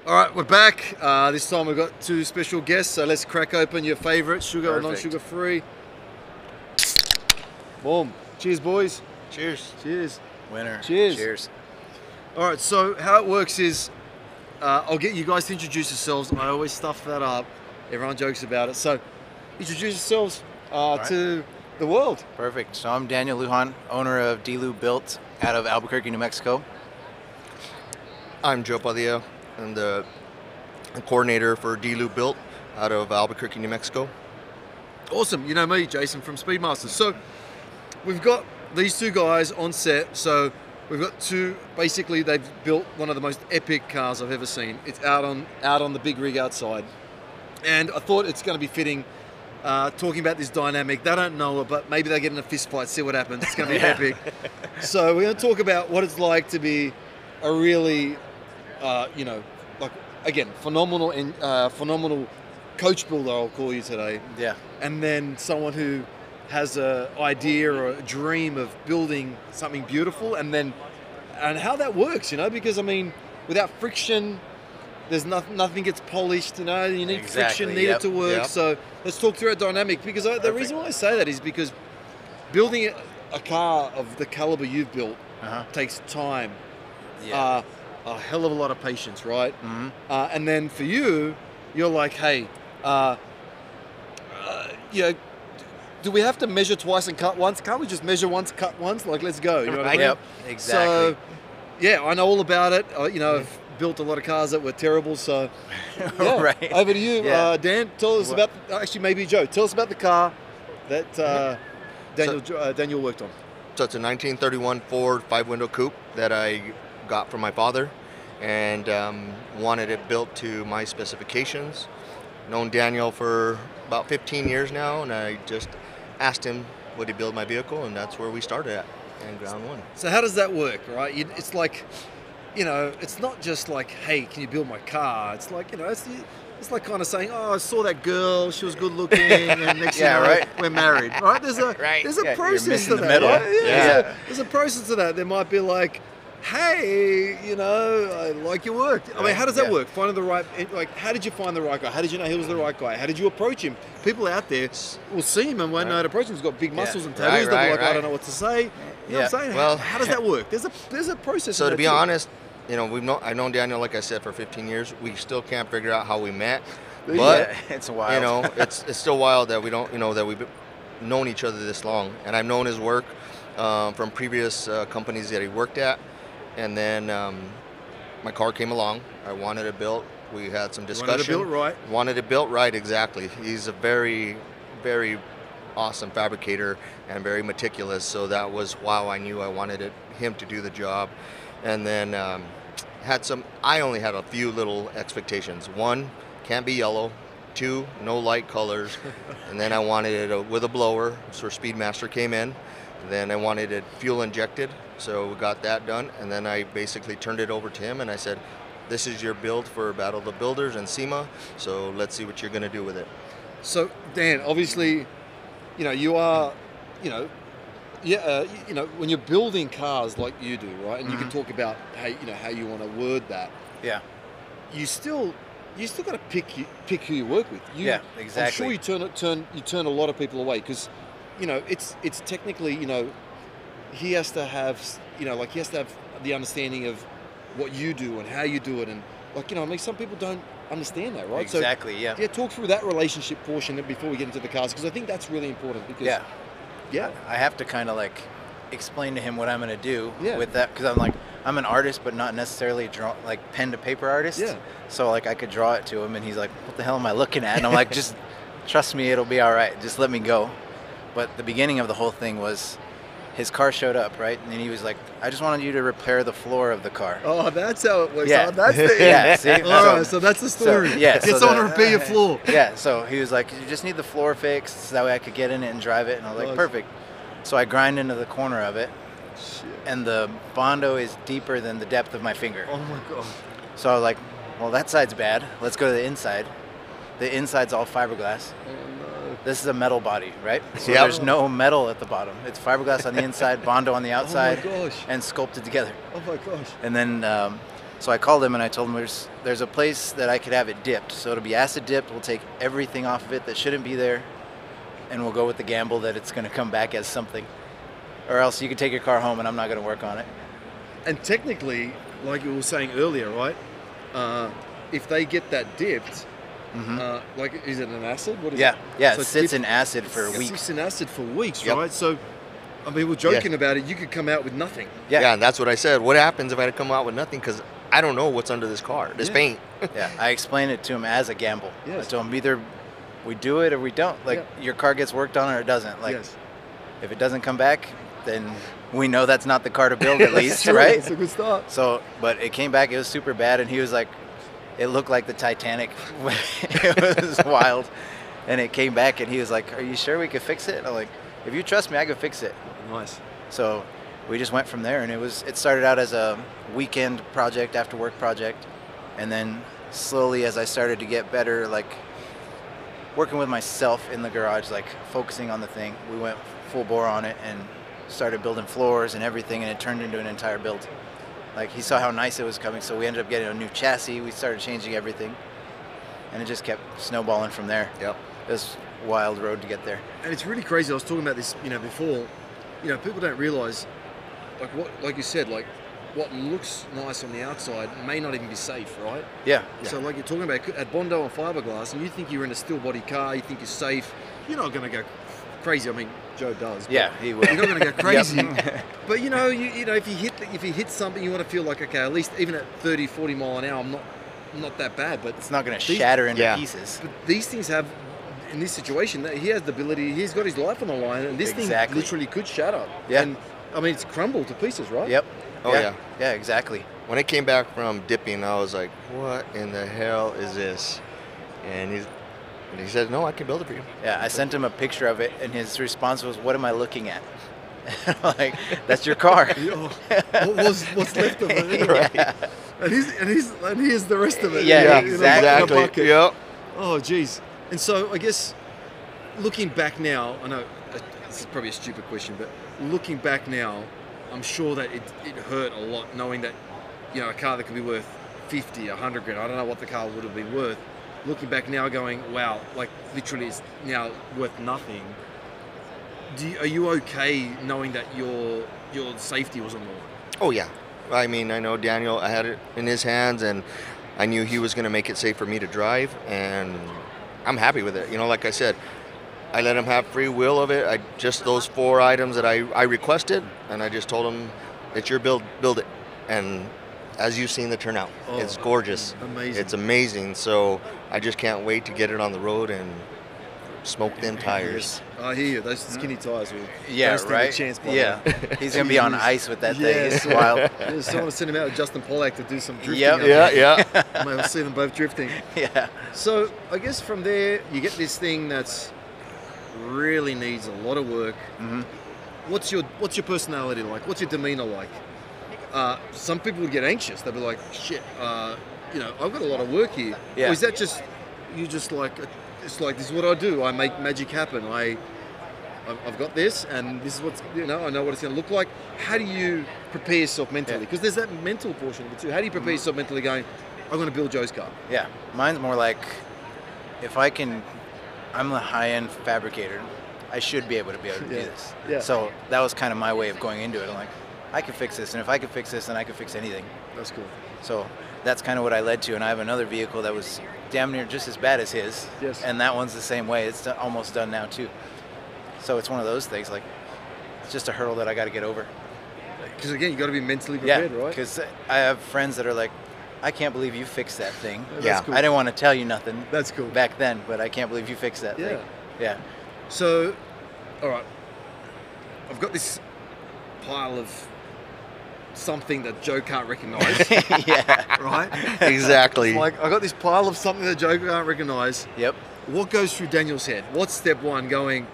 All right, we're back. This time we've got two special guests, so let's crack open your favorite, sugar or non-sugar free. Boom. Cheers, boys. Cheers. Cheers. Winner. Cheers. Cheers. All right, so how it works is I'll get you guys to introduce yourselves. I always stuff that up. Everyone jokes about it. So introduce yourselves to the world. Perfect. So I'm Daniel Lujan, owner of D-Lue Built out of Albuquerque, New Mexico. I'm Joe Padilla. I'm the coordinator for D-Lue Built out of Albuquerque, New Mexico. Awesome. You know me, Jason from Speedmaster. So we've got these two guys on set. So we've got two, basically they've built one of the most epic cars I've ever seen. It's out on the big rig outside. And I thought it's going to be fitting talking about this dynamic. They don't know it, but maybe they get in a fist fight, see what happens. It's going to be epic. So we're going to talk about what it's like to be a really, you know, like, again, phenomenal coach builder, I'll call you today. Yeah. And then someone who has an idea or a dream of building something beautiful, and how that works, you know, because I mean, without friction, there's nothing gets polished, you know. You need friction needed to work. Yep. So let's talk through a dynamic, because the reason why I say that is because building a car of the caliber you've built takes time, a hell of a lot of patience, right? Mm-hmm. And then for you, you're like, hey, you know, do we have to measure twice and cut once? Can't we just measure once, cut once? Like, let's go. You know what I mean? Yep, exactly. So, yeah, I know all about it. You know, I've built a lot of cars that were terrible. So, yeah. Right. Over to you, Dan. Tell us about. Actually, maybe Joe. Tell us about the car that Daniel worked on. So it's a 1931 Ford 5-window coupe that I got from my father, and wanted it built to my specifications. Known Daniel for about 15 years now, and I just asked him would he build my vehicle, and that's where we started at, in ground one. So how does that work, right? It's like, you know, it's not just like, hey, can you build my car? It's like, you know, it's like kind of saying, oh, I saw that girl, she was good looking, and next thing you know, we're married, right? There's a process to that, right? There's a process to that. There might be like, hey, you know, I like your work. I mean, how does that work? Finding the right, like, how did you find the right guy? How did you know he was the right guy? How did you approach him? People out there will see him and won't know how to approach him. He's got big muscles and tattoos. They'll be like, I don't know what to say. You know what I'm saying? Well, how does that work? There's a process. So to be honest, you know, I've known Daniel, like I said, for 15 years. We still can't figure out how we met, but it's wild. You know, it's still wild that we don't, you know, that we've known each other this long. And I've known his work from previous companies that he worked at. And then my car came along. I wanted it built. We had some discussion. Wanted it built right. Wanted it built right, exactly. He's a very, very awesome fabricator and very meticulous. So that was why I knew I wanted him to do the job. And then I only had a few little expectations. One, can't be yellow. Two, no light colors. And then I wanted it with a blower. So Speedmaster came in. Then I wanted it fuel injected, so we got that done, and then I basically turned it over to him and I said, this is your build for Battle of the Builders and SEMA, so let's see what you're going to do with it. So Dan, obviously, you know, you are, you know, you know, when you're building cars like you do, right, and you can talk about how, you know, how you want to word that. Yeah. You still got to pick who you work with. Exactly. I'm sure you turn a lot of people away because, you know, it's technically, you know, he has to have, you know, like he has to have the understanding of what you do and how you do it, and like, you know, I mean, some people don't understand that, right? Exactly. So, yeah, talk through that relationship portion before we get into the cars, because I think that's really important. Because I have to kind of like explain to him what I'm going to do with that, because I'm an artist, but not necessarily like pen to paper artist. Yeah. So like I could draw it to him, and he's like, "What the hell am I looking at?" And I'm like, "Just trust me, it'll be all right. Just let me go." But the beginning of the whole thing was, his car showed up, right? And he was like, I just wanted you to repair the floor of the car. Oh, that's how it works. Yeah. Oh, that's the see? All right, so that's the story. So, yeah. Get someone to repair your floor. Yeah, so he was like, you just need the floor fixed, so that way I could get in it and drive it. And I was like, perfect. So I grind into the corner of it, and the Bondo is deeper than the depth of my finger. Oh my God. So I was like, well, that side's bad. Let's go to the inside. The inside's all fiberglass. This is a metal body, right? So there's no metal at the bottom. It's fiberglass on the inside, Bondo on the outside, and sculpted together. Oh my gosh. And then So I called him and I told him there's a place that I could have it dipped. So it'll be acid dipped. We'll take everything off of it that shouldn't be there, and we'll go with the gamble that it's going to come back as something. Or else you can take your car home and I'm not going to work on it. And technically, like you were saying earlier, right? If they get that dipped, like, is it an acid? What is it? Yeah, so it sits in acid for weeks. It sits in acid for weeks, right? So, I mean, we're joking about it. You could come out with nothing. Yeah, and that's what I said. What happens if I come out with nothing? Because I don't know what's under this car, this paint. Yeah, I explained it to him as a gamble. Yes. I told him either we do it or we don't. Like, your car gets worked on or it doesn't. Like, if it doesn't come back, then we know that's not the car to build, at least, right? That's a good start. So, but it came back. It was super bad, and he was like, it looked like the Titanic. It was wild. And it came back, and he was like, "Are you sure we could fix it?" I'm like, "If you trust me, I could fix it." Nice. So we just went from there, and it started out as a weekend project, after work project, and then slowly, as I started to get better, like working with myself in the garage, like focusing on the thing, we went full bore on it and started building floors and everything, and it turned into an entire build. Like, he saw how nice it was coming, so we ended up getting a new chassis. We started changing everything, and it just kept snowballing from there. Yep. It was a wild road to get there. And it's really crazy. I was talking about this, before. People don't realize, like you said, like what looks nice on the outside may not even be safe, right? Yeah. So like you're talking about at Bondo and fiberglass, and you think you're in a steel body car, you think you're safe. You're not going to go crazy. I mean, Joe does. Yeah, he will. You're not going to go crazy. But if you hit something, you want to feel like, okay, at least even at 30, 40 mile an hour, I'm not that bad. But it's not going to shatter into pieces. But these things have, in this situation, he has the ability. He's got his life on the line, and this thing literally could shatter. Yeah. And I mean, it's crumbled to pieces, right? Yep. Oh yeah. Yeah, exactly. When I came back from dipping, I was like, "What in the hell is this?" And he said, "No, I can build it for you." Yeah, I sent him a picture of it, and his response was, "What am I looking at?" Like, that's your car. What's left of it? Right. And here's the rest of it. Yeah, exactly. Yep. Oh, geez. And so I guess looking back now, I know this is probably a stupid question, but looking back now, I'm sure that it hurt a lot knowing that, a car that could be worth 50, 100 grand. I don't know what the car would have been worth. Looking back now, going, wow, like literally it's now worth nothing. Are you okay knowing that your safety was on the line? Oh yeah. I mean, I know Daniel. I had it in his hands, and I knew he was going to make it safe for me to drive, and I'm happy with it. Like I said, I let him have free will of it. Just those 4 items that I requested, and I just told him, "It's your build it." And as you've seen the turnout, it's gorgeous. Amazing. It's amazing. So I just can't wait to get it on the road and smoke them tires. I hear you. Those skinny tires will don't stand a chance. He's gonna be on ice with that thing. It's wild. I just want to send him out with Justin Pollack to do some drifting. Yeah. I'll see them both drifting. Yeah. So I guess from there you get this thing that's really needs a lot of work. Mm-hmm. What's your personality like? What's your demeanor like? Some people would get anxious. They'd be like, "Shit, I've got a lot of work here." Yeah. Or is that just you just like? It's like, this is what I do. I make magic happen. I've got this, and this is what's, I know what it's going to look like. How do you prepare yourself mentally? Because there's that mental portion of it too. How do you prepare yourself mentally going, I'm going to build Joe's car? Yeah, mine's more like, I'm a high-end fabricator. I should be able to do this. Yeah. So that was kind of my way of going into it. I'm like, I can fix this, and if I can fix this, then I can fix anything. That's cool. So that's kind of what I led to, and I have another vehicle that was damn near just as bad as his. Yes. And that one's the same way. It's almost done now too. So it's one of those things, like, it's just a hurdle that I got to get over. Because again, you got to be mentally prepared, right? Because I have friends that are like, I can't believe you fixed that thing. Yeah. Cool. I didn't want to tell you nothing. That's cool. Back then, but I can't believe you fixed that thing. Yeah. So, all right, I've got this pile of something that Joe can't recognize. Yeah. Right? Exactly. It's like, I got this pile of something that Joe can't recognize. Yep. What goes through Daniel's head? What's step one going,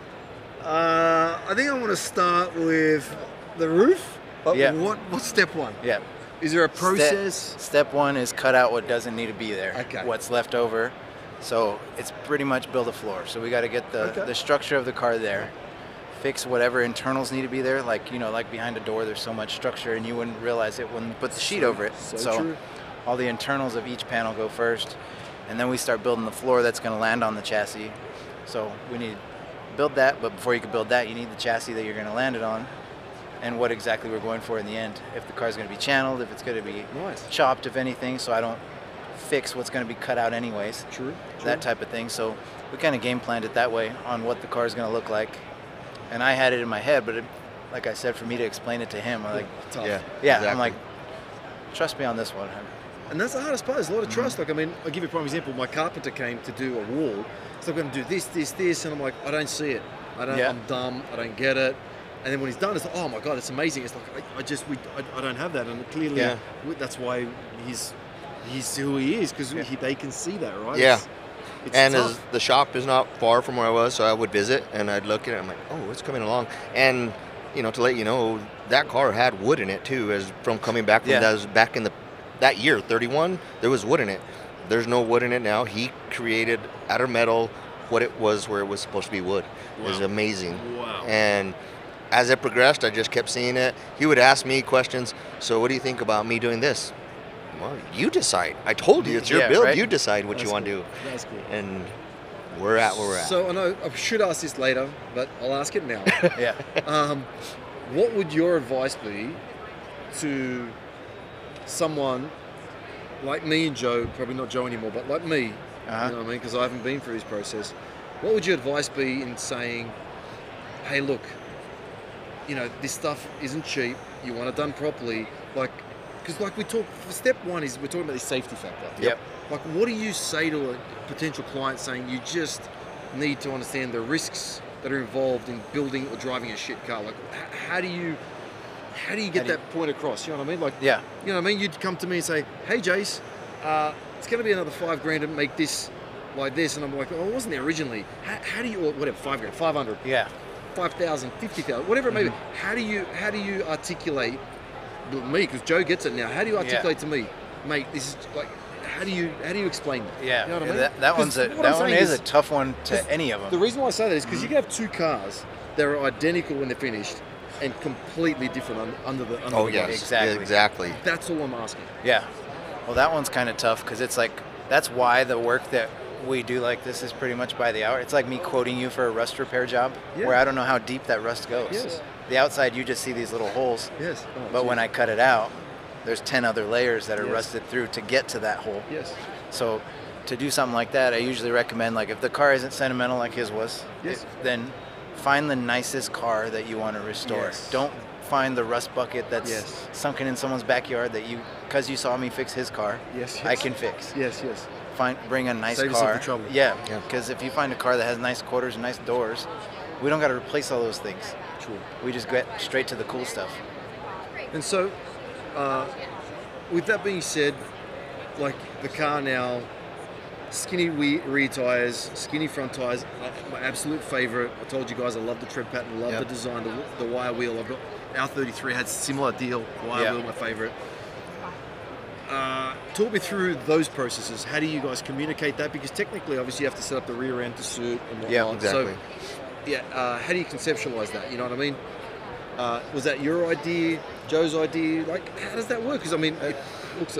I think I want to start with the roof. Yeah. What's step one? Yeah. Is there a process? Step one is cut out what doesn't need to be there. Okay. What's left over. So it's pretty much build a floor. So we got to get the structure of the car there. Fix whatever internals need to be there. Like, like behind a door, there's so much structure and you wouldn't realize it when you put the sheet over it. So true. all the internals of each panel go first, and then we start building the floor that's going to land on the chassis. So we need to build that, but before you can build that, you need the chassis that you're going to land it on, and what exactly we're going for in the end. If the car's going to be channeled, if it's going to be chopped, if anything, so I don't fix what's going to be cut out anyways. True. That type of thing. So we kind of game planned it that way on what the car is going to look like. And I had it in my head, but like I said, for me to explain it to him, I'm like, tough. Yeah, exactly. I'm like, trust me on this one. And that's the hardest part, is a lot of trust. Like, I mean, I'll give you a prime example. My carpenter came to do a wall, so I'm going to do this, this, this, and I'm like, I don't see it. I'm dumb, I don't get it. And then when he's done, it's like, oh my God, it's amazing. It's like, I don't have that. And clearly, that's why he's who he is, because they can see that, right? Yeah. It's and tough. the shop is not far from where I was, so I would visit and I'd look at it. I'm like, oh, it's coming along. And you know, to let you know, that car had wood in it too, as from coming back from that was back in that year, 31. There was wood in it. There's no wood in it now. He created out of metal what it was where it was supposed to be wood. Wow. It was amazing. Wow. And as it progressed, I just kept seeing it. He would ask me questions. So what do you think about me doing this? Well, you decide. I told you, it's your build. Right? You decide what you want to do. That's cool. And we're at where we're at. So I know I should ask this later, but I'll ask it now. Yeah. What would your advice be to someone like me and Joe, probably not Joe anymore, but like me, you know what I mean? Because I haven't been through this process. What would your advice be in saying, hey, look, you know, this stuff isn't cheap. You want it done properly. Like, because like we talk, step one is we're talking about the safety factor. Yep. Like, what do you say to a potential client saying you just need to understand the risks that are involved in building or driving a shit car? Like, how do you get that point across? You know what I mean? Like, you know what I mean? You'd come to me and say, hey, Jace, it's going to be another $5,000 to make this like this. And I'm like, oh, it wasn't there originally. How do you, or whatever, $5,000, 500. Yeah. 5,000, 50,000, whatever it may be. How do you articulate me? Because Joe gets it now. How do you articulate to me, mate? This is like, how do you explain that? Yeah, you know what I mean? that one is a tough one to any of them. The reason why I say that is because you can have two cars that are identical when they're finished and completely different under the exactly. That's all I'm asking. Yeah. Well, that one's kind of tough because it's like, that's why the work that we do like this is pretty much by the hour. It's like me quoting you for a rust repair job where I don't know how deep that rust goes. Yes. The outside, you just see these little holes. Yes. Oh, but when I cut it out, there's 10 other layers that are rusted through to get to that hole. Yes. So to do something like that, I usually recommend, like, if the car isn't sentimental like his was, then find the nicest car that you want to restore. Yes. Don't find the rust bucket that's sunken in someone's backyard that because you saw me fix his car, I can fix. Yes. Bring a nice Save car. yourself the trouble. Yeah, because if you find a car that has nice quarters and nice doors, we don't got to replace all those things. True. We just get straight to the cool stuff. And so, with that being said, like the car now, skinny rear tires, skinny front tires, my absolute favorite. I told you guys I love the tread pattern, love the design, the wire wheel. I've got our 33 had similar deal, wire wheel, my favorite. Talk me through those processes. How do you guys communicate that? Because technically, obviously, you have to set up the rear end to suit and whatnot. Yeah, exactly. So, how do you conceptualize that? You know what I mean? Was that your idea, Joe's idea? Like, how does that work? Because I mean, it looks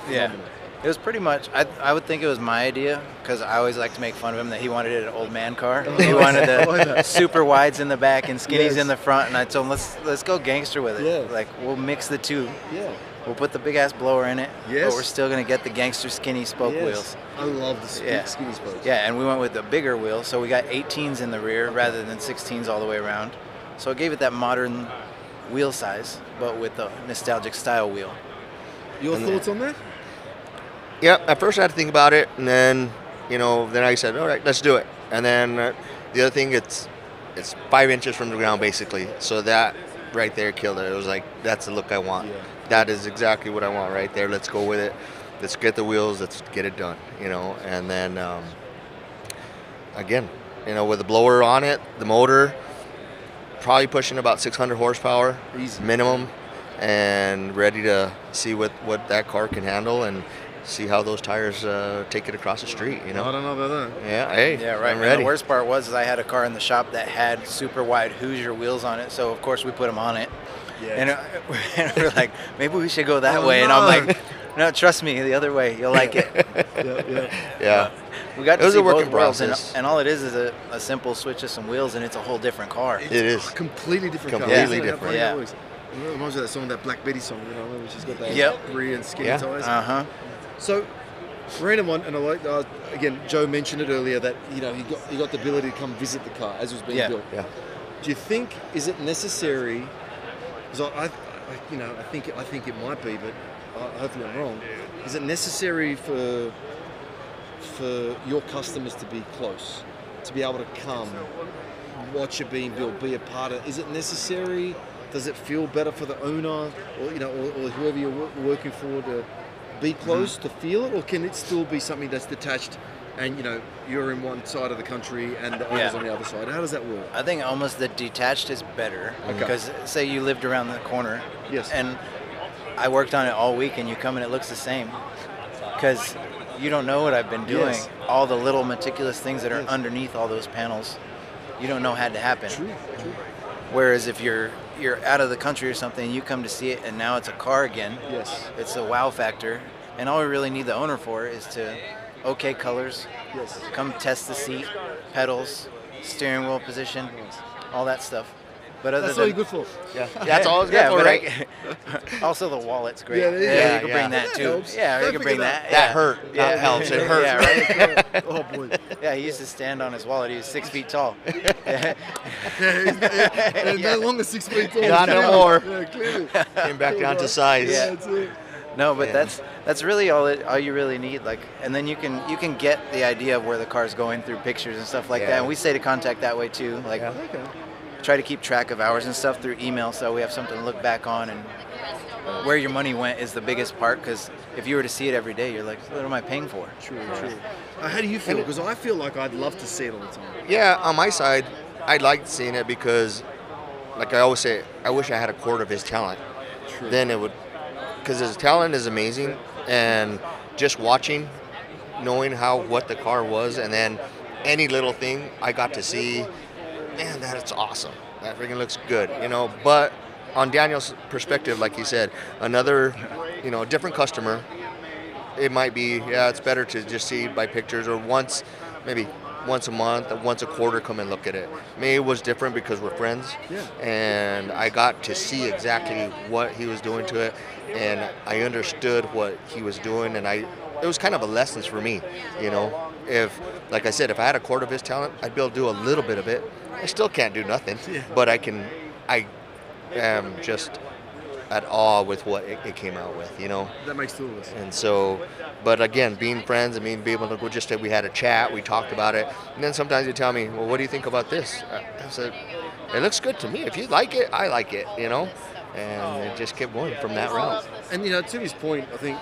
phenomenal. It was pretty much, I would think it was my idea, because I always like to make fun of him that he wanted an old man car. He wanted the super wides in the back and skinnies in the front, and I told him, let's go gangster with it. Yes. Like, we'll mix the two. Yeah. We'll put the big ass blower in it, but we're still gonna get the gangster skinny spoke wheels. I love the skinny spokes. Yeah, and we went with the bigger wheel, so we got 18s in the rear rather than 16s all the way around. So it gave it that modern wheel size, but with the nostalgic style wheel. Your thoughts on that? Yeah, at first I had to think about it, and then, then I said, all right, let's do it. And then the other thing, it's 5 inches from the ground basically, so that right there killed it. It was like, that's the look I want. Yeah. That is exactly what I want right there. Let's go with it. Let's get the wheels. Let's get it done. And then again, with the blower on it, the motor, probably pushing about 600 horsepower minimum, and ready to see what that car can handle and see how those tires take it across the street. I don't know about that. Yeah, hey, yeah, right. I'm ready. And the worst part was I had a car in the shop that had super wide Hoosier wheels on it, so of course we put them on it. Yeah. And we're like, maybe we should go that way. No. And I'm like, No, trust me, the other way. You'll like it. Yeah. We got to see both worlds, and all it is a simple switch of some wheels, and it's a whole different car. It is. A completely different car. Completely different. Yeah. It reminds me of that song, that Black Betty song, you know, when she's got that green and skinny tires. Uh-huh. So, random one, and I like, again, Joe mentioned it earlier that, you know, he got the ability to come visit the car as it was being built. Yeah. Do you think, is it necessary, because I think it might be, but hopefully I'm wrong, is it necessary for your customers to be close, to be able to come, watch it being built, be a part of it? Is it necessary? Does it feel better for the owner, or you know, or whoever you're working for to be close to feel it, or can it still be something that's detached, and you know, you're in one side of the country and the owner's on the other side? How does that work? I think almost the detached is better, because say you lived around the corner, and I worked on it all week, and you come and it looks the same, because you don't know what I've been doing. All the little meticulous things that are underneath all those panels, you don't know had to happen. True. Whereas if you're out of the country or something, you come to see it, and now it's a car again. It's a wow factor, and all we really need the owner for is to colors. Come test the seat, pedals, steering wheel position, all that stuff. But that's all you're good for. Yeah, that's all it's good for, right? Also, the wallet's great. Yeah, you can bring that too. Yeah, you can bring that. That hurt. That helps. It hurts. Yeah, right. Oh boy. Yeah, he used to stand on his wallet. He was 6 feet tall. No longer 6 feet tall. Not no more. Yeah, clearly. Came back down to size. Yeah, that's it. No, but that's really all you really need. Like, and then you can get the idea of where the car's going through pictures and stuff like that. And we say to contact that way too. Like, try to keep track of hours and stuff through email, so we have something to look back on, and where your money went is the biggest part, because if you were to see it every day, you're like, what am I paying for? True. How do you feel? Because I feel like I'd love to see it all the time. Yeah, on my side, I liked seeing it because, like I always say, I wish I had a quarter of his talent. True. Then it would, because his talent is amazing, and just watching, knowing what the car was, and then any little thing I got to see, man, that's awesome. That freaking looks good, you know. But on Daniel's perspective, like he said, another, you know, different customer, it might be, it's better to just see by pictures, or maybe once a month, once a quarter, come and look at it. Me, it was different because we're friends, and I got to see exactly what he was doing to it, and I understood what he was doing, and it was kind of a lesson for me, you know. Like I said, if I had a quarter of his talent, I'd be able to do a little bit of it. I still can't do nothing, but I am just at awe with what it came out with, you know. That makes two of us. And so, but again, being friends, I mean, be able to we had a chat, we talked about it, and then sometimes you tell me, well, what do you think about this? I said, it looks good to me. If you like it, I like it, you know. And it just kept going from that route. And you know, to his point, I think,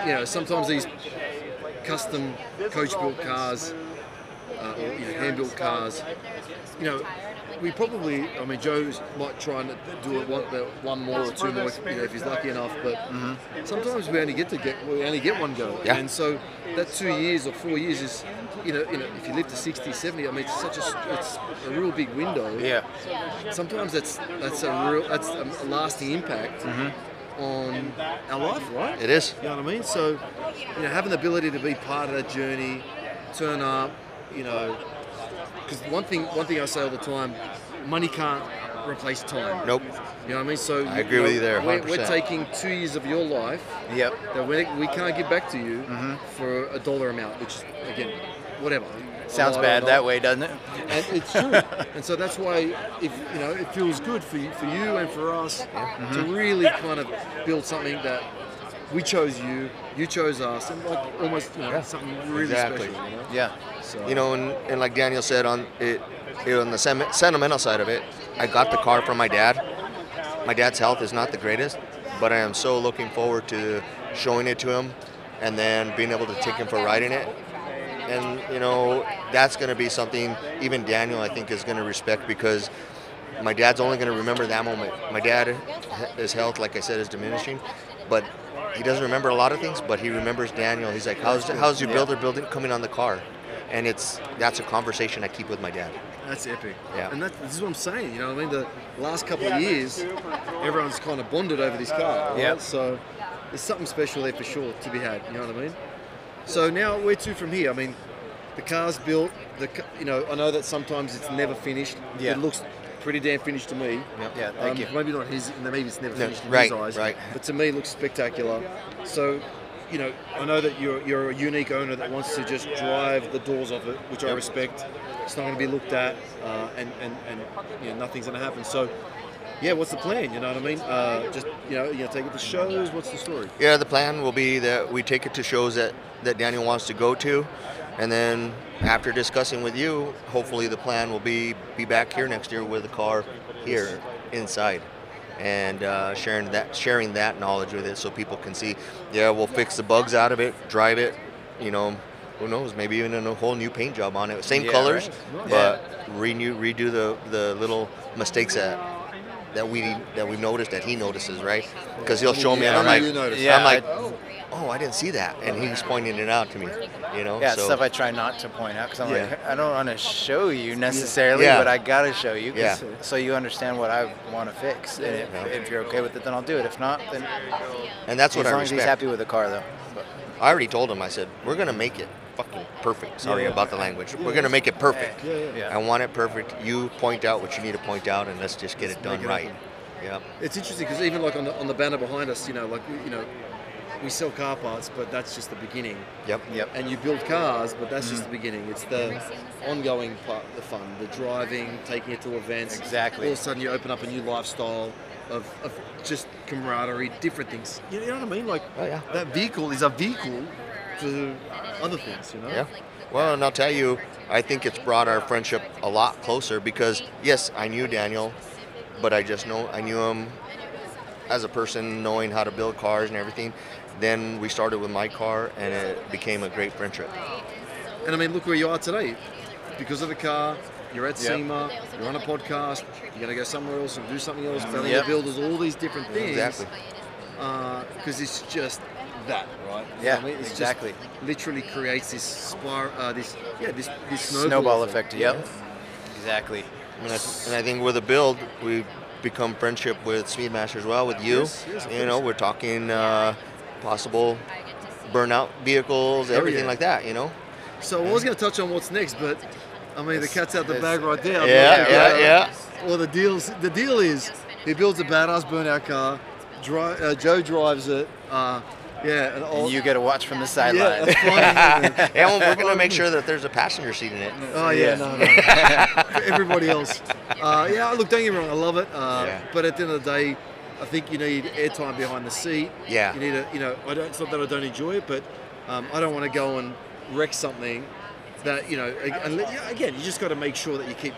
you know, sometimes these custom coach-built cars, or hand-built cars, you know, we probably, I mean, Joe might try and do it one more or two more, you know, if he's lucky enough. But sometimes we only get one go. Yeah. And so that 2 years or 4 years is, you know, if you live to 60, 70, I mean, it's a real big window. Yeah. Sometimes that's a lasting impact on our life, right? It is. You know what I mean? So, you know, having the ability to be part of that journey, turn up, you know, because one thing I say all the time, money can't replace time. Nope. You know what I mean? So I agree with you there, 100%. We're taking 2 years of your life that we can't give back to you for a dollar amount, which is, again, whatever. Sounds bad that way, doesn't it? And it's true. And so that's why, it feels good for you and for us to really kind of build something that we chose you chose us, and like almost something really special. You know? Yeah. So, you know, and like Daniel said, on the sentimental side of it, I got the car from my dad. My dad's health is not the greatest, but I am so looking forward to showing it to him, and then being able to take him for riding it. And, you know, that's going to be something even Daniel, I think, is going to respect, because my dad's only going to remember that moment. My dad, his health, like I said, is diminishing, but he doesn't remember a lot of things, but he remembers Daniel. He's like, how's your builder coming on the car? And that's a conversation I keep with my dad. That's epic. Yeah. And this is what I'm saying, you know what I mean? The last couple of years, everyone's kind of bonded over this car, right? Yep. So, there's something special there for sure to be had. You know what I mean? So now where to from here? I mean, the car's built. I know that sometimes it's never finished. Yeah. It looks pretty damn finished to me. Yeah, thank you. Maybe not his. Maybe it's never finished in right, his eyes. right. But to me, it looks spectacular. So, I know that you're a unique owner that wants to just drive the doors off it, which I respect. It's not going to be looked at, and nothing's going to happen. So, yeah, what's the plan? You know what I mean? Just take it to shows. What's the story? Yeah, the plan will be that we take it to shows that Daniel wants to go to, and then after discussing with you, hopefully the plan will be back here next year with a car here inside, and sharing that knowledge with it so people can see. Yeah, we'll fix the bugs out of it, drive it. Who knows? Maybe even a whole new paint job on it. Same colors, right. but redo the little mistakes that we noticed that he notices, right? Because he'll show me, and I'm like, oh, I didn't see that, and he's pointing it out to me. Yeah, so, stuff I try not to point out because I'm like, I don't want to show you necessarily, but I gotta show you, so you understand what I want to fix. And if you're okay with it, then I'll do it. If not, then and that's what I respect. As long as he's happy with the car, though. But I already told him. I said we're gonna make it fucking perfect. Sorry about the language. We're gonna make it perfect. I want it perfect. You point out what you need to point out, and let's just get it done right. Yeah. It's interesting because even like on the banner behind us, we sell car parts, but that's just the beginning. Yep. And you build cars, but that's just the beginning. It's the ongoing part, the fun, the driving, taking it to events. Exactly. All of a sudden, you open up a new lifestyle of just camaraderie, different things. You know what I mean? Like that vehicle is a vehicle to other things. Yeah. Well, and I'll tell you, I think it's brought our friendship a lot closer because yes, I knew Daniel, but I knew him as a person, knowing how to build cars and everything. Then we started with my car, and it became a great friendship. And I mean, look where you are today. Because of the car, you're at SEMA, you're on a podcast, you're going to go somewhere else and do something else, telling the builders all these different things. Exactly. Because it's just that, right? Yeah, I mean, it's exactly. Just literally creates this this snowball effect. Yep. Exactly. And I think with a build, we've become friendship with Speedmaster as well, with you. Yes, we're talking possible burnout vehicles, everything like that, So I was going to touch on what's next, but I mean, the cat's out the bag right there. Yeah. Well, the deal is he builds a badass burnout car, Joe drives it, and you get to watch from the sideline. Yeah, that's fine. And we're going to make sure that there's a passenger seat in it. Oh, no. For everybody else. Look, don't get me wrong, I love it. But at the end of the day, I think you need airtime behind the seat. Yeah. You need it's not that I don't enjoy it, but I don't want to go and wreck something that, again, you just got to make sure that you keep,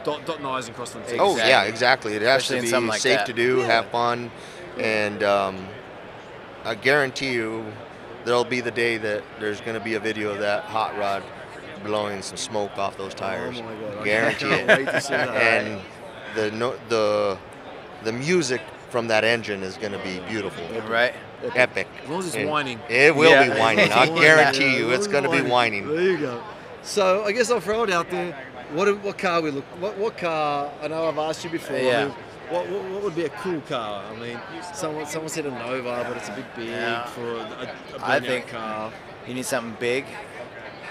dotting I's and crossing T's. Oh, yeah, exactly. It has to be safe to do, have fun, and I guarantee you there'll be the day that there's going to be a video of that hot rod blowing some smoke off those tires. Oh my God. Guarantee I it. can't wait to see that. And the music from that engine is going to be beautiful. Right. Epic. As long as it's whining. It will be whining. I guarantee you it's going to be whining. There you go. So I guess I'll throw it out there. What car what car, I know I've asked you before. Yeah. What would be a cool car? I mean, someone said a Nova, but it's a bit big for a burnout car. You need something big,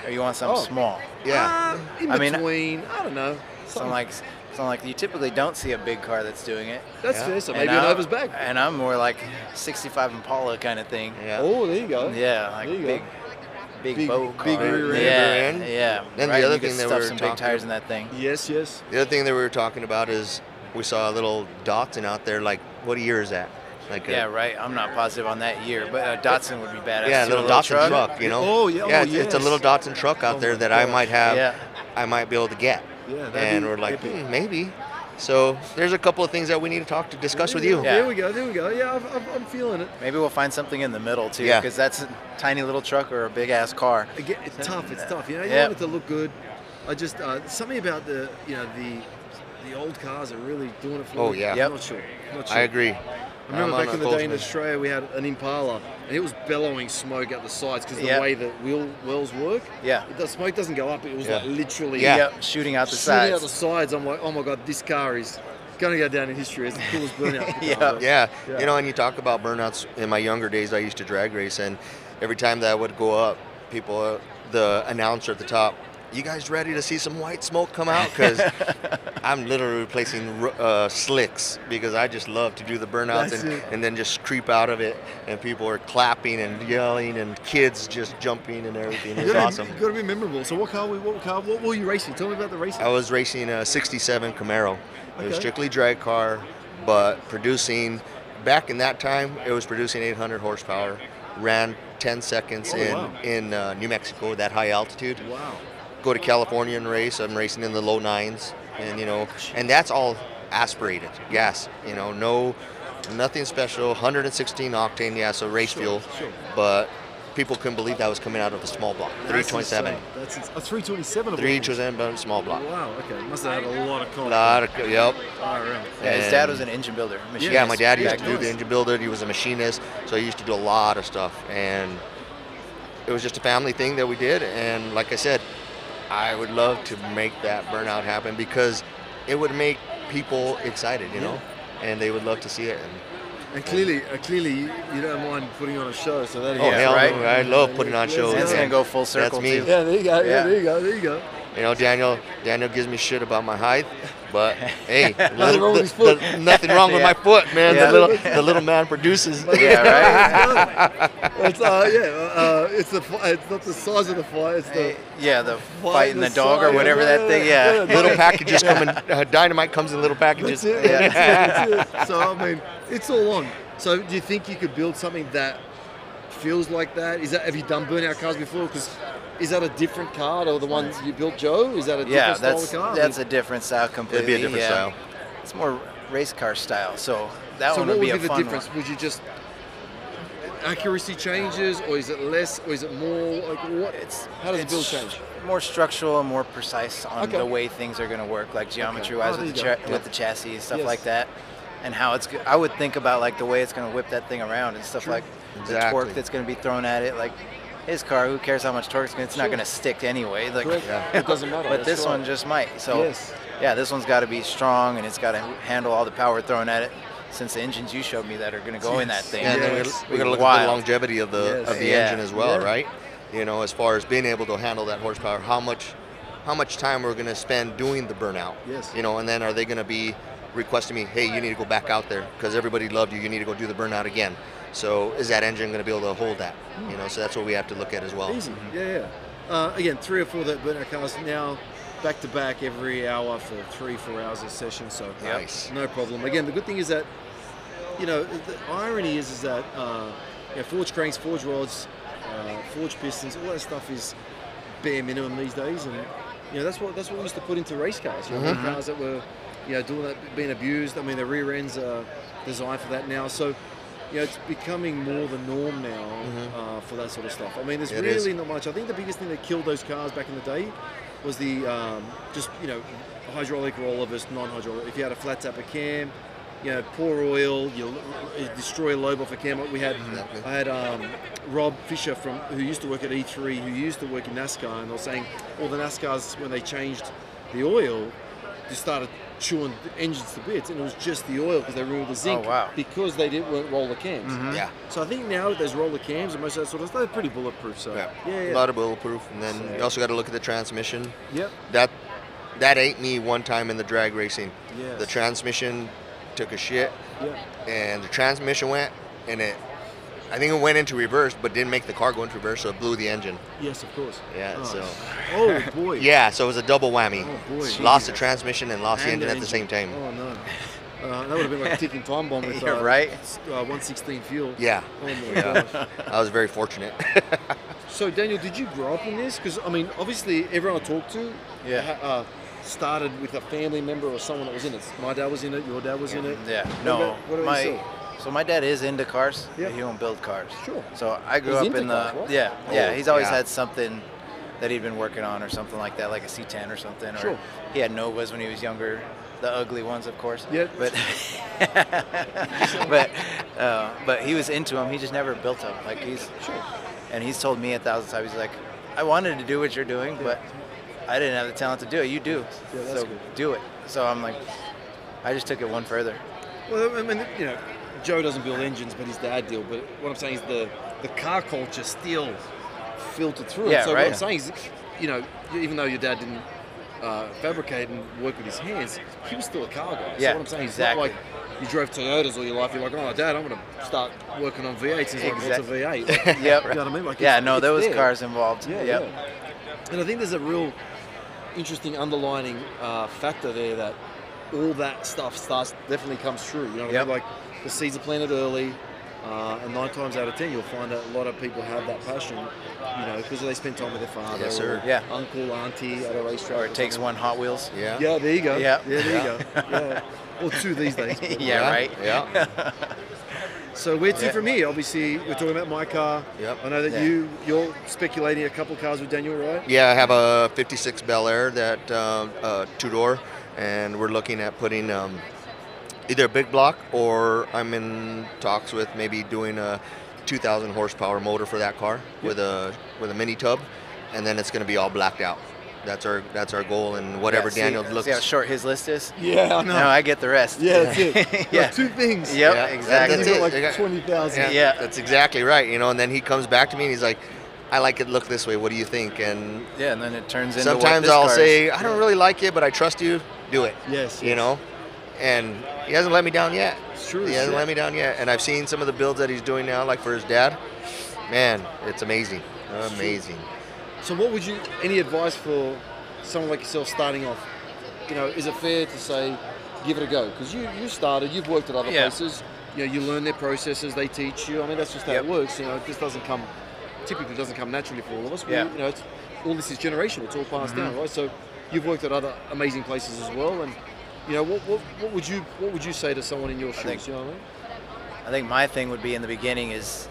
or you want something small? Yeah. In between, I don't know. Something like you typically don't see a big car that's doing it. That's fair. So maybe a Nova's bag. And I'm more like 65 Impala kind of thing. Yeah. Oh, there you go. Yeah, like big boat car. Big rear end. Yeah. Then right? the other you thing could that stuff we were some talking big tires in that thing. Yes. The other thing that we were talking about is we saw a little Datsun out there. Like, what year is that? Right. I'm not positive on that year, but a Datsun would be badass. Yeah, a little Datsun truck, Oh, yeah. It's a little Datsun truck out there that I might have. Yeah. I might be able to get. Yeah. And we're like, maybe. So there's a couple of things that we need to discuss with you. Yeah. There we go. Yeah, I'm feeling it. Maybe we'll find something in the middle too, Yeah. because that's a tiny little truck or a big ass car. Again, it's tough. You want it to look good. I just something about the old cars are really doing it for me. Oh yeah. I'm not sure. I agree. I remember back in the day in Australia, we had an Impala, and it was bellowing smoke out the sides because the way the wells work. Yeah. The smoke doesn't go up. It was like literally shooting out the shooting sides. out the sides. I'm like, oh my God, this car is going to go down in history as the coolest burnout. Yeah. You know, and you talk about burnouts. In my younger days, I used to drag race, and every time that I would go up, people, the announcer at the top, you guys ready to see some white smoke come out? Because I'm literally replacing slicks because I just love to do the burnouts and then just creep out of it, and people are clapping and yelling and kids just jumping and everything. It's awesome. You've got to be memorable. So what were you racing? Tell me about the racing. I was racing a 67 Camaro. It was strictly drag car, but producing, back in that time, it was producing 800 horsepower, ran 10 seconds in New Mexico, that high altitude. Wow. Go to California and race. I'm racing in the low 9s, and and that's all aspirated gas. Nothing special. 116 octane, so race fuel. Sure. But people couldn't believe that was coming out of a small block. 327. That's a 327. 327 small block. Wow. Okay. Must have had a lot of content. Yep. Oh, really? Yeah, his dad was an engine builder. Yeah, my dad used to do the engine builder. He was a machinist, so he used to do a lot of stuff, and it was just a family thing that we did. And like I said, I would love to make that burnout happen because it would make people excited, and they would love to see it. And clearly, you don't mind putting on a show, so that is right? I love putting on shows. That's gonna go full circle. That's me. Too. Yeah, there you go. Yeah, there you go. Daniel gives me shit about my height, but hey, nothing wrong with his foot. Nothing wrong with my foot, man. Yeah. The little man produces. Yeah, right. It's not the size of the fight. It's the the fighting the dog or whatever that thing. Yeah, little packages come in. Dynamite comes in little packages. That's it. That's it. So I mean, it's all on. So do you think you could build something that feels like that? Have you done burnout cars before? Because is that a different car or the ones you built, Joe? Is that a different style of car? That's a different style completely. It'd be a different style. It's more race car style. So that one would be a fun the difference? one. Would you just accuracy changes, or is it less, or is it more? Like what? How does the build change? More structural and more precise on the way things are going to work, like geometry-wise with the chassis and stuff like that, and how it's. I would think about like the way it's going to whip that thing around and stuff like the torque that's going to be thrown at it, like. His car, who cares how much torque it's not going to stick anyway. Like, it doesn't matter. But this one just might. So, this one's got to be strong and it's got to handle all the power thrown at it. Since the engines you showed me that are going to go in that thing, and then we got to look at the longevity of the engine as well, right? As far as being able to handle that horsepower, how much time we're going to spend doing the burnout. And then are they going to be requesting me, hey, you need to go back out there because everybody loved you. You need to go do the burnout again. So is that engine going to be able to hold that? So that's what we have to look at as well. Easy. Again, 3 or 4 that burnout cars now, back to back every hour for 3-4 hours a session. So nice, no problem. Again, the good thing is that the irony is that forged cranks, forged rods, forged pistons, all that stuff is bare minimum these days, and that's what we used to put into race cars. Cars that were doing that, being abused. I mean, the rear ends are designed for that now. So. It's becoming more the norm now for that sort of stuff. I mean, there's really not much. I think the biggest thing that killed those cars back in the day was the hydraulic roller versus non-hydraulic. If you had a flat tapper cam, pour oil, you destroy a lobe off a cam. I had Rob Fisher who used to work at E3, who used to work in NASCAR, and they were saying all the NASCARs, when they changed the oil, just started chewing the engines to bits, and it was just the oil because they removed the zinc because they didn't roll the cams. So I think now with those roller cams and most of that sort of stuff, they're pretty bulletproof. So a lot of bulletproof, and then you also got to look at the transmission. That ate me one time in the drag racing. The transmission took a shit, and the transmission went, and I think it went into reverse, but didn't make the car go into reverse, so it blew the engine. Yes, of course. Oh boy. Yeah, so it was a double whammy. Oh boy. Lost the transmission and lost the engine at the same time. Oh no. That would have been like a ticking time bomb with 116 fuel. Yeah. Oh my gosh. I was very fortunate. So Daniel, did you grow up in this? Because I mean, obviously everyone I talked to started with a family member or someone that was in it. My dad was in it. Your dad was in it. What about you? So my dad is into cars. He don't build cars. Sure. So I grew up in the he's always had something that he'd been working on or something like that, like a C10 or something. Or he had Novas when he was younger, the ugly ones, of course. Yeah. But he was into them. He just never built them. Like and he's told me 1,000 times. He's like, I wanted to do what you're doing, but I didn't have the talent to do it. You do. So do it. So I'm like, I just took it one further. Well, I mean, you know, Joe doesn't build engines, but his dad did. But what I'm saying is the car culture still filtered through. Yeah, so right. what I'm saying is, you know, even though your dad didn't fabricate and work with his hands, he was still a car guy. Yeah, so what I'm saying is, exactly. it's not like you drove Toyotas all your life. You're like, oh, Dad, I'm going to start working on V8s. He's like, what's a V8? Like, yep. You know what I mean? Like, yeah, no, there was there. cars involved. Yeah, yep. yeah. And I think there's a real interesting underlining factor there that all that stuff definitely comes true. You know what I mean? Like the seeds are planted early, and 9 times out of 10 you'll find that a lot of people have that passion, you know, because they spend time with their father, Yes, sir. or uncle, auntie at a racetrack. Or it takes one Hot Wheels. Yeah. Yeah, there you go. Yeah. Yeah, there you go. Yeah. Or 2 these days. Yeah, right. Yeah. So where to from here? Obviously, we're talking about my car. Yep. I know that you're speculating a couple of cars with Daniel, right? Yeah, I have a 56 Bel Air that 2-door, and we're looking at putting either a big block, or I'm in talks with maybe doing a 2,000 horsepower motor for that car with a mini tub, and then it's going to be all blacked out. That's our goal, and whatever Daniel looks. See how short his list is? Yeah, I know. No, I get the rest. Yeah, that's it. Yeah. Like 2 things. Yep, Yeah, exactly. And that's you got it. like 20,000. Yeah. That's exactly right. You know, and then he comes back to me and he's like, I like it look this way. What do you think? And Yeah, and then it turns into sometimes what I'll this car say, is. I don't really like it, but I trust you. Do it. Yes. You know, and he hasn't let me down yet. It's true. He hasn't let me down yet. And I've seen some of the builds that he's doing now, like for his dad. Man, it's amazing. Amazing. So what would you, any advice for someone like yourself starting off? You know, is it fair to say, give it a go? Because you started, you've worked at other places. You know, you learn their processes, they teach you. I mean, that's just how it works. You know, it just typically doesn't come naturally for all of us. You know, all this is generational. It's all passed down, right? So you've worked at other amazing places as well. And, you know, what would you say to someone in your shoes? You know what I mean? I think my thing would be in the beginning is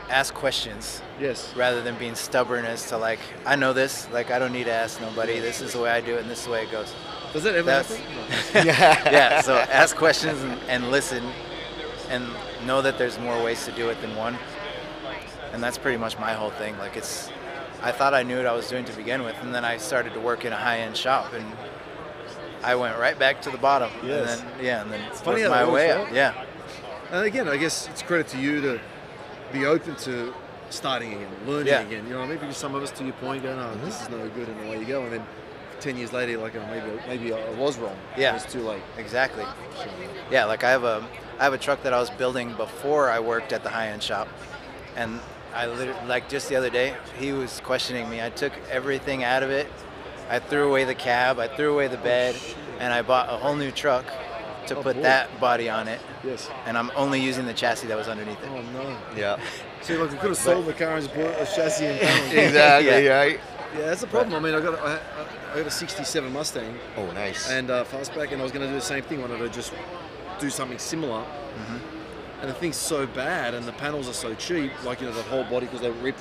ask questions. Yes. Rather than being stubborn as to like, I know this, like I don't need to ask nobody. This is the way I do it, and this is the way it goes. Does that ever happen? No. Yeah. So ask questions and listen, and know that there's more ways to do it than one. And that's pretty much my whole thing. Like I thought I knew what I was doing to begin with, and then I started to work in a high-end shop, and I went right back to the bottom. Yes. And then It's funny worked how my that way works, up. right? Yeah. And again, I guess it's credit to you to be open to starting again, learning again. You know what I mean? Because some of us, to your point, go, no, this is no good, and away you go. And then 10 years later, you're like, oh, maybe I was wrong. Yeah. It's too late. Exactly. Yeah, like I have a truck that I was building before I worked at the high-end shop, and I literally, like just the other day, he was questioning me. I took everything out of it. I threw away the cab, I threw away the bed, and I bought a whole new truck to put that body on it. Yes. And I'm only using the chassis that was underneath it. Oh no. Yeah. See, like we could have sold the car and just bought a chassis and panels. Exactly. Yeah. Right. Yeah, that's the problem. I mean, I got a '67 Mustang. Oh, nice. And fastback, and I was going to do the same thing. Wanted to just do something similar. And the thing's so bad, and the panels are so cheap. Like, you know, the whole body, because they make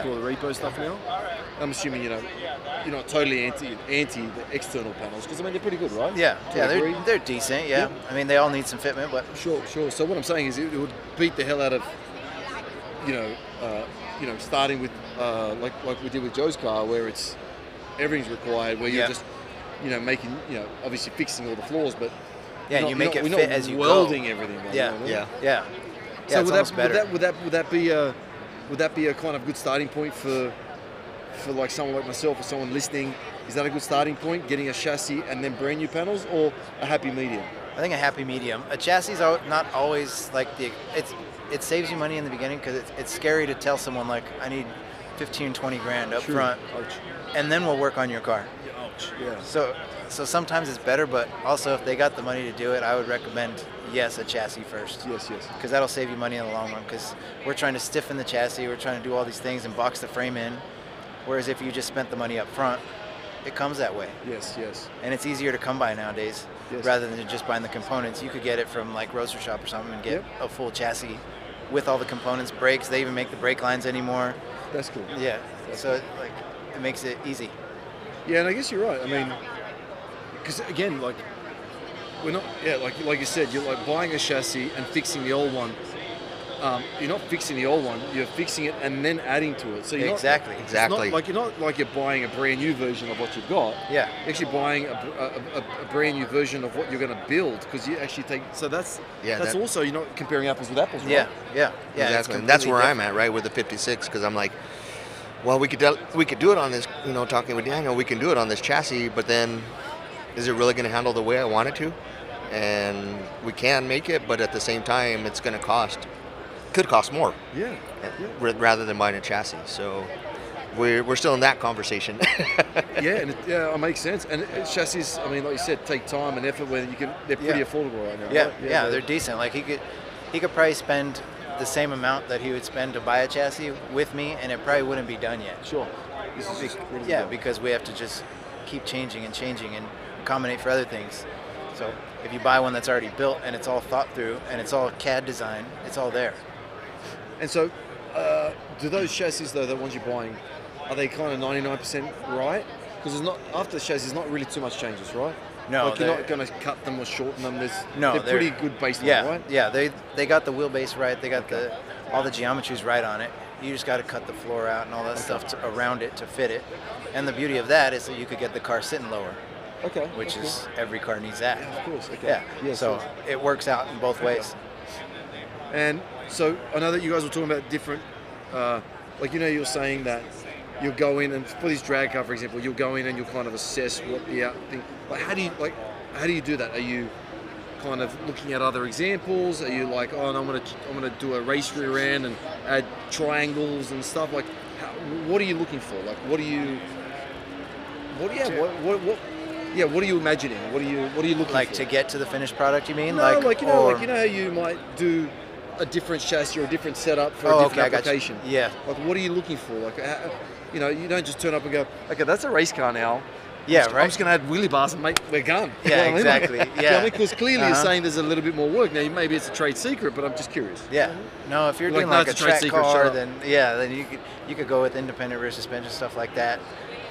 all the repo stuff now. I'm assuming, you know, you're not totally anti the external panels, because I mean they're pretty good, right? Yeah, they're decent. Yeah. I mean, they all need some fitment, but sure. So what I'm saying is, it would beat the hell out of, you know, starting with like we did with Joe's car, where it's everything's required, where you're just, you know, making, you know, obviously fixing all the flaws, but you make it fit as you go. Welding everything. Right? Yeah. You know what I mean? Yeah. So Would would that be a kind of good starting point for like someone like myself or someone listening? Is that a good starting point, getting a chassis and then brand new panels, or a happy medium? I think a happy medium. A chassis is not always like it saves you money in the beginning, because it's scary to tell someone like, I need 15, 20 grand up front, and then we'll work on your car. Ouch. Yeah. So sometimes it's better, but also if they got the money to do it, I would recommend, a chassis first. Yes. Because that'll save you money in the long run, because we're trying to stiffen the chassis, we're trying to do all these things and box the frame in, whereas if you just spent the money up front, it comes that way. Yes. And it's easier to come by nowadays, rather than just buying the components. You could get it from like Roadster Shop or something and get a full chassis with all the components, brakes. They even make the brake lines anymore. That's cool. Yeah. So it makes it easy. Yeah, and I guess you're right. I mean, because again, like we're not. Yeah, like you said, you're like buying a chassis and fixing the old one. you're not fixing the old one. You're fixing it and then adding to it. So you're exactly. You're not like you're buying a brand new version of what you've got. Yeah. You're actually buying a brand new version of what you're going to build, because you actually take. So that's also, you're not comparing apples with apples, right? Yeah. Exactly. And that's where I'm at, right, with the 56, because I'm like, well, we could do it on this. Talking with Daniel, we can do it on this chassis, but then is it really going to handle the way I want it to? And we can make it, but at the same time, it's going to could cost more. Yeah. Rather than buying a chassis. So we're still in that conversation. It makes sense. And chassis, I mean, like you said, take time and effort. When they're pretty affordable right now. Yeah, right? They're decent. Like he could probably spend the same amount that he would spend to buy a chassis with me, and it probably wouldn't be done yet. Sure. Because we have to just keep changing and accommodate for other things. So if you buy one that's already built and it's all thought through and it's all CAD design, it's all there. And so, do those chassis, though, the ones you're buying, are they kind of 99% right? Because after the chassis, there's not really too much changes, right? No, you're not going to cut them or shorten them. They're pretty good baseline, right? Yeah, they got the wheelbase right. They got all the geometries right on it. You just got to cut the floor out and all that stuff around it to fit it. And the beauty of that is that you could get the car sitting lower. Okay. Which is every car needs that. Yeah, of course. Okay. Yeah. So it works out in both ways. And so I know that you guys were talking about different, you're saying that you'll go in and for this drag car, for example, you'll go in and you'll kind of assess what the thing. Like, how do you do that? Are you kind of looking at other examples? Are you like, oh, no, I'm gonna do a race rear end and add triangles and stuff? Like, what are you looking for? Like, what are you imagining? What are you looking for? Like to get to the finished product, you mean? No, how you might do a different chassis or a different setup for a different application. Yeah. Like, what are you looking for? Like, you don't just turn up and go, okay, that's a race car now. Yeah, right. I'm just going to add wheelie bars and we're gone. Yeah, exactly. Yeah. Because clearly you're saying there's a little bit more work. Now, maybe it's a trade secret, but I'm just curious. Yeah. No, if you're doing like a track car, then you could go with independent rear suspension, stuff like that.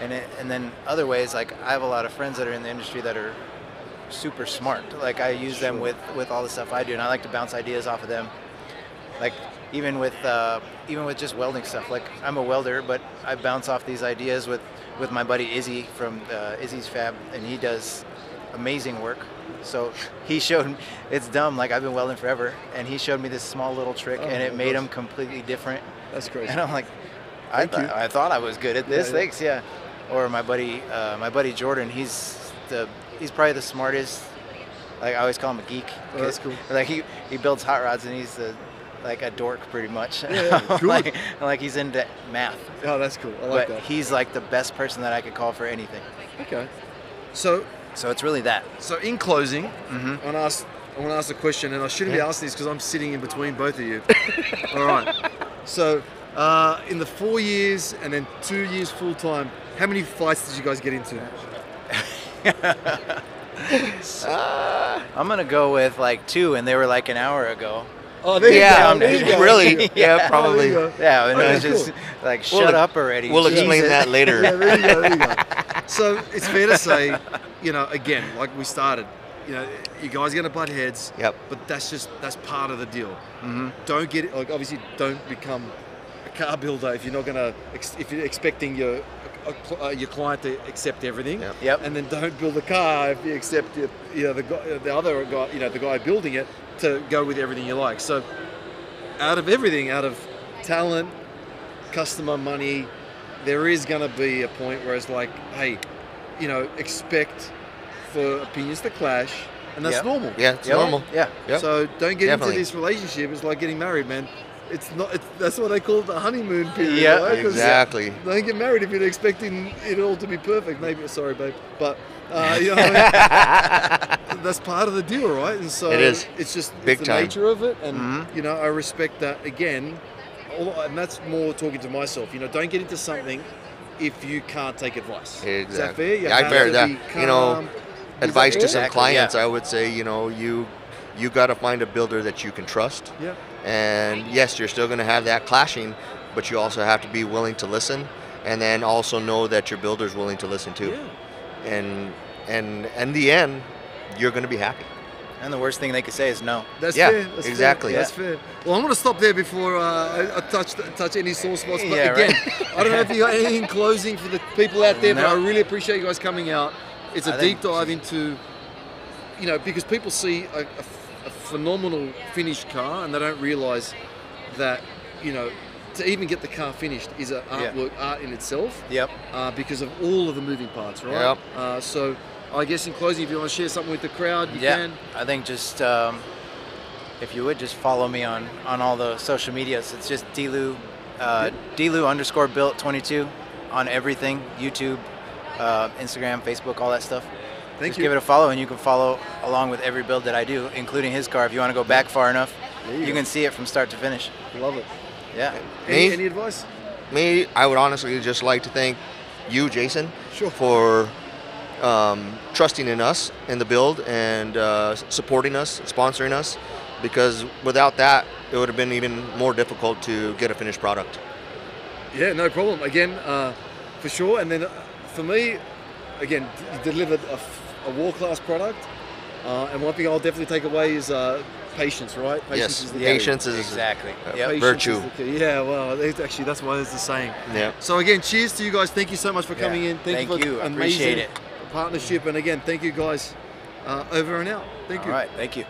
And then other ways, like I have a lot of friends that are in the industry that are super smart. Like I use them with all the stuff I do, and I like to bounce ideas off of them. Like even with just welding stuff. Like I'm a welder, but I bounce off these ideas with my buddy Izzy from Izzy's Fab, and he does amazing work. So he showed me, it's dumb, like I've been welding forever, and he showed me this small little trick, and it made him completely different. That's crazy. And I'm like, I thought I was good at this. Thanks, yeah. Or my buddy Jordan, he's probably the smartest. Like I always call him a geek. Oh, that's cool. Like he builds hot rods, and he's like a dork pretty much. Yeah, cool. like he's into math. Oh, that's cool. I like that. But he's like the best person that I could call for anything. Okay. So it's really that. So in closing, I want to ask a question, and I shouldn't be asking this because I'm sitting in between both of you. All right. So in the 4 years and then 2 years full time, how many fights did you guys get into? I'm gonna go with like 2, and they were like an hour ago. Oh, there you go. Really? Yeah, probably. Yeah, and it was just like, shut up already. We'll explain that later. Yeah, there you go. So it's fair to say, again, like we started, you guys are going to butt heads. Yep. But that's part of the deal. Mm-hmm. Don't get it. Like obviously, don't become a car builder if you're not going to. If you're expecting your client to accept everything. Yep. And then don't build a car if you accept the guy building it to go with everything you like. So out of everything, out of talent, customer, money, there is going to be a point where it's like, hey, expect for opinions to clash, and that's normal. Yeah, it's normal. Yeah. Yep. So don't get into this relationship. It's like getting married, man. That's what they call the honeymoon period. Yeah, right? Exactly. Don't get married if you're expecting it all to be perfect. Maybe, sorry, babe, but you know what I mean? That's part of the deal, right? And so it is. It's just Big the time. nature of it, and I respect that again. And that's more talking to myself. Don't get into something if you can't take advice. Exactly. Is that fair? Yeah, I bear that. Advice to some clients, I would say, you got to find a builder that you can trust. Yeah. And yes, you're still going to have that clashing, but you also have to be willing to listen, and then also know that your builder's willing to listen too. Yeah. And in the end, you're going to be happy. And the worst thing they could say is no. That's fair. That's exactly. Fair. That's fair. Well, I'm going to stop there before I touch any sore spots. But Yeah, again, right. I don't know if you got anything closing for the people out there, but I really appreciate you guys coming out. It's a deep dive into, you know, because people see a phenomenal finished car and they don't realize that, you know, to even get the car finished is an artwork, art in itself. Yep. Because of all of the moving parts, right? Yep. So I guess in closing, if you want to share something with the crowd, you can. I think just if you would just follow me on all the social medias. It's just D-Lue, D-Lue _Built 22 on everything, YouTube, Instagram, Facebook, all that stuff. Thank Just you. give it a follow, and you can follow along with every build that I do, including his car. If you want to go back far enough, you can see it from start to finish. Love it. Yeah. Any advice? Me, I would honestly just like to thank you, Jason, Sure. for trusting in us in the build and supporting us, sponsoring us, because without that, it would have been even more difficult to get a finished product. Yeah, no problem. Again, for sure. And then for me, again, you delivered a world-class product. And one thing I'll definitely take away is patience, right? Patience is the key. Patience is exactly. Patience virtue. is the key. Yeah, well, actually, that's why there's the saying. Yeah. So again, cheers to you guys. Thank you so much for coming in. Thank you for you. amazing Appreciate it. partnership. And again, thank you guys. Over and out. Thank you. All right. Thank you.